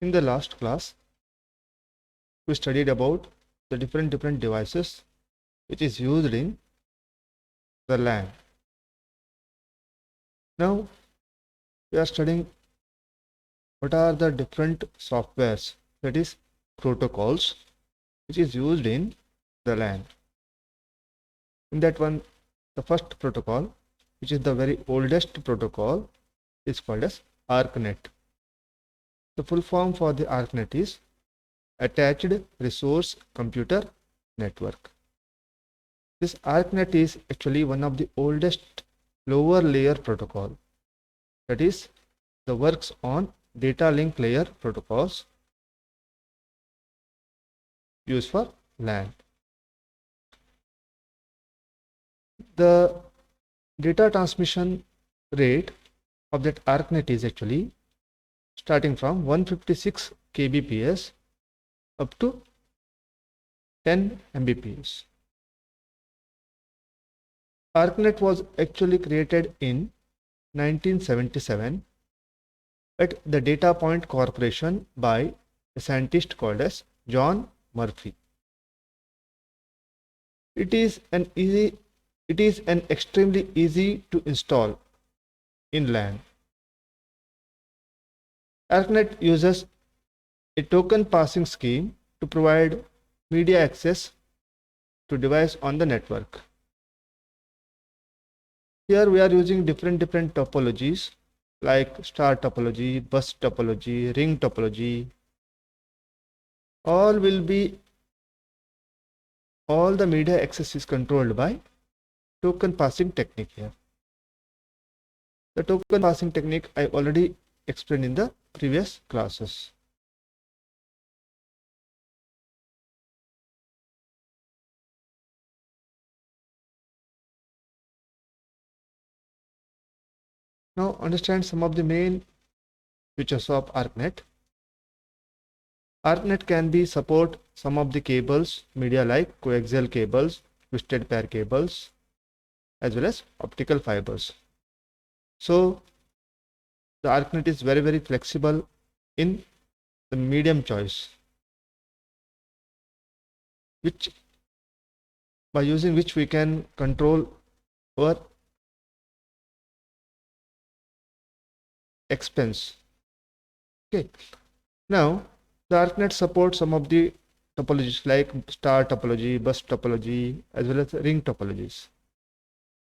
In the last class, we studied about the different devices which is used in the LAN. Now we are studying what are the different softwares, that is protocols, which is used in the LAN. In that one, the first protocol, which is the very oldest protocol, is called as ARCnet. The full form for the ARCnet is Attached Resource Computer Network. This ARCnet is actually one of the oldest lower layer protocol, that is the works on data link layer protocols used for LAN. The data transmission rate of that ARCnet is actually starting from 156 kbps up to 10 mbps. ARCnet was actually created in 1977 at the Data Point Corporation by a scientist called as John Murphy. It is an extremely easy to install in LAN. ARCnet uses a token passing scheme to provide media access to device on the network. Here we are using different topologies like star topology, bus topology, ring topology. All the media access is controlled by token passing technique here. The token passing technique I already explained in the previous classes. Now understand some of the main features of ARCnet. ARCnet can be support some of the cables, media like coaxial cables, twisted pair cables, as well as optical fibers. So the ARCnet is very flexible in the medium choice, by using which we can control our expense. Okay. Now the ARCnet supports some of the topologies like star topology, bus topology, as well as ring topologies.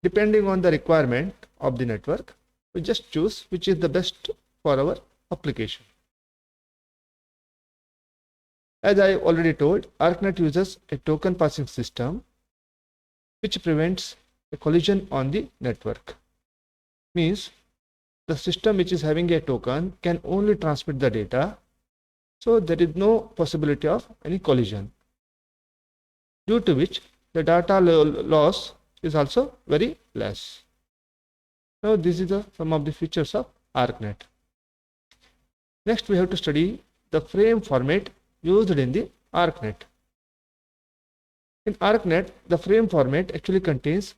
Depending on the requirement of the network, we just choose which is the best for our application. As I already told, ARCnet uses a token passing system which prevents a collision on the network. Means the system which is having a token can only transmit the data, so there is no possibility of any collision, due to which the data loss is also very less. Now this is some of the features of ARCnet. Next we have to study the frame format used in the ARCnet. In ARCnet, the frame format actually contains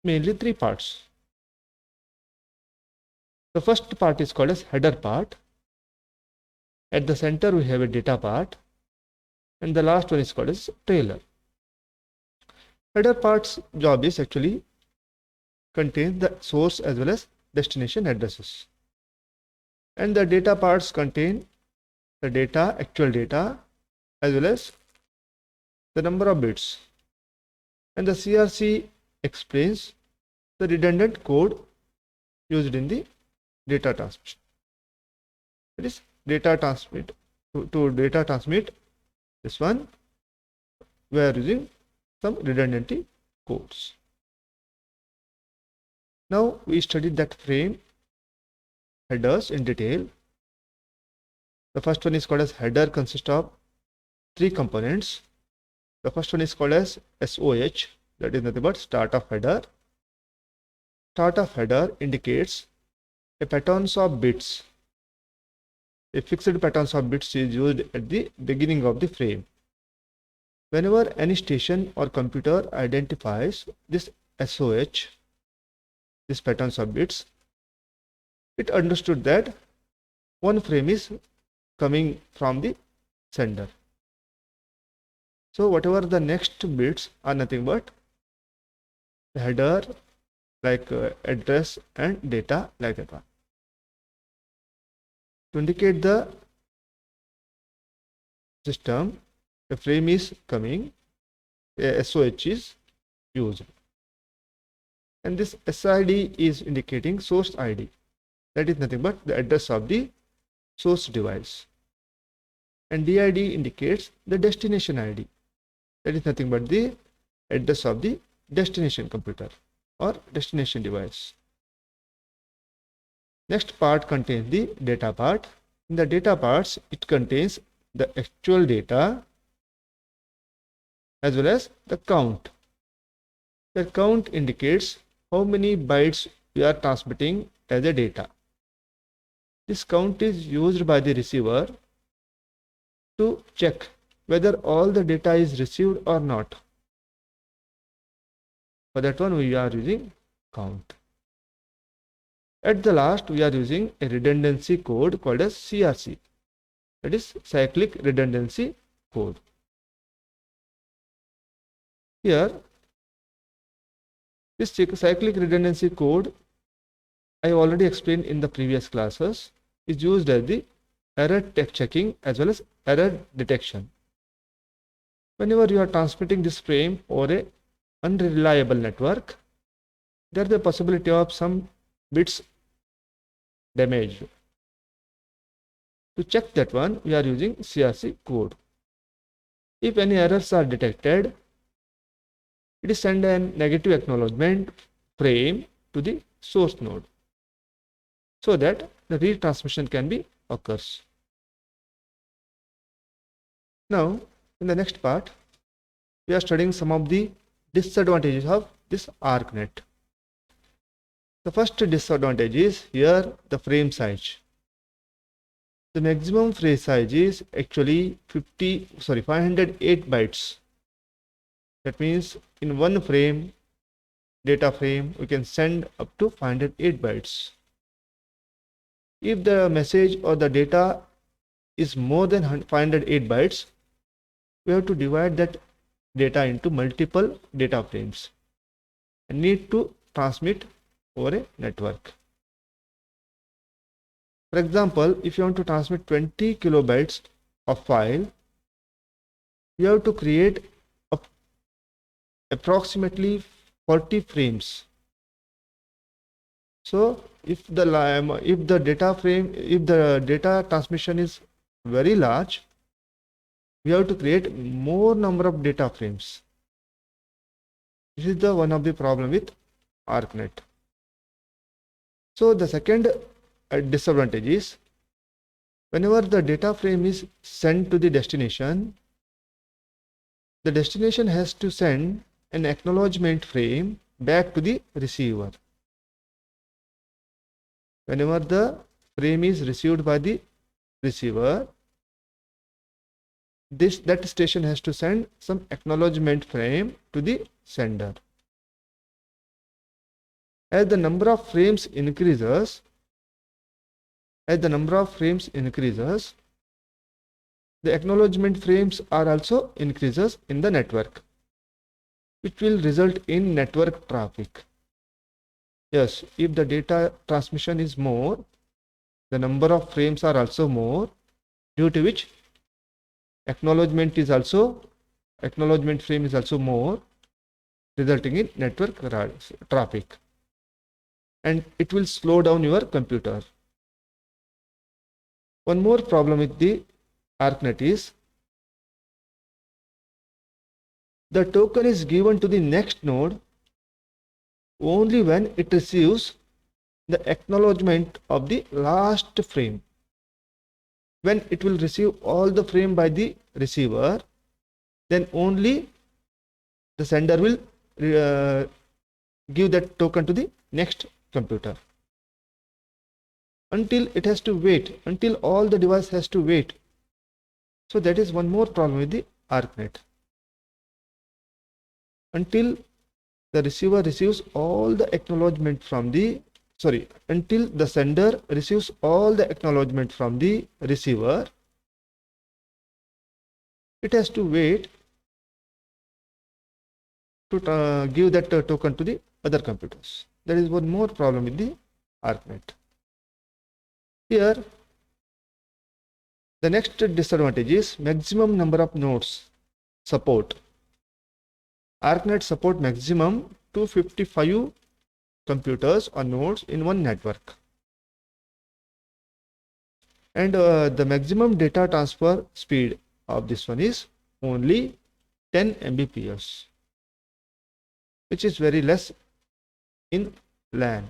mainly three parts. The first part is called as header part. At the center we have a data part, and the last one is called as trailer. Header part's job is actually contains the source as well as destination addresses, and the data parts contain the data, actual data, as well as the number of bits, and the CRC explains the redundant code used in the data transmission. It is data transmit to data transmit. This one we are using some redundancy codes. Now we studied that frame headers in detail. The first one is called as header, consists of three components. The first one is called as SOH, that is nothing but start of header. Start of header indicates a patterns of bits. A fixed patterns of bits is used at the beginning of the frame. Whenever any station or computer identifies this SOH, this patterns of bits, it understood that one frame is coming from the sender. So whatever the next bits are nothing but the header, like address and data, like that one. To indicate the system, a frame is coming, a SOH is used. And this SID is indicating source ID. That is nothing but the address of the source device. And DID indicates the destination ID. That is nothing but the address of the destination computer or destination device. Next part contains the data part. In the data parts, it contains the actual data as well as the count. The count indicates how many bytes we are transmitting as a data. This count is used by the receiver to check whether all the data is received or not. For that one, we are using count. At the last, we are using a redundancy code called as CRC. That is cyclic redundancy code. Here, this cyclic redundancy code, I already explained in the previous classes, is used as the error checking as well as error detection. Whenever you are transmitting this frame over a unreliable network, there is a possibility of some bits damaged. To check that one, we are using CRC code. If any errors are detected, it is send a negative acknowledgement frame to the source node so that the retransmission can be occurs. Now, in the next part, we are studying some of the disadvantages of this ARCnet. The first disadvantage is here the frame size. The maximum frame size is actually 508 bytes. That means in one frame, data frame, we can send up to 508 bytes. If the message or the data is more than 508 bytes, we have to divide that data into multiple data frames and need to transmit over a network. For example, if you want to transmit 20 kilobytes of file, you have to create approximately 40 frames. So if the data transmission is very large, we have to create more number of data frames. This is the one of the problem with ARCnet. So the second disadvantage is whenever the data frame is sent to the destination has to send an acknowledgement frame back to the receiver. Whenever the frame is received by the receiver, that station has to send some acknowledgement frame to the sender. As the number of frames increases, the acknowledgement frames are also increases in the network, which will result in network traffic. Yes, if the data transmission is more, the number of frames are also more, due to which acknowledgement frame is also more, resulting in network traffic, and it will slow down your computer. One more problem with the ARCnet is the token is given to the next node only when it receives the acknowledgement of the last frame. When it will receive all the frame by the receiver, then only the sender will give that token to the next computer. Until it has to wait, until all the device has to wait. So that is one more problem with the ARCnet. Until the receiver receives all the acknowledgement from until the sender receives all the acknowledgement from the receiver, it has to wait to give that token to the other computers. There is one more problem with the ARCnet. Here, the next disadvantage is maximum number of nodes support. ARCnet support maximum 255 computers or nodes in one network. And the maximum data transfer speed of this one is only 10 Mbps, which is very less in LAN.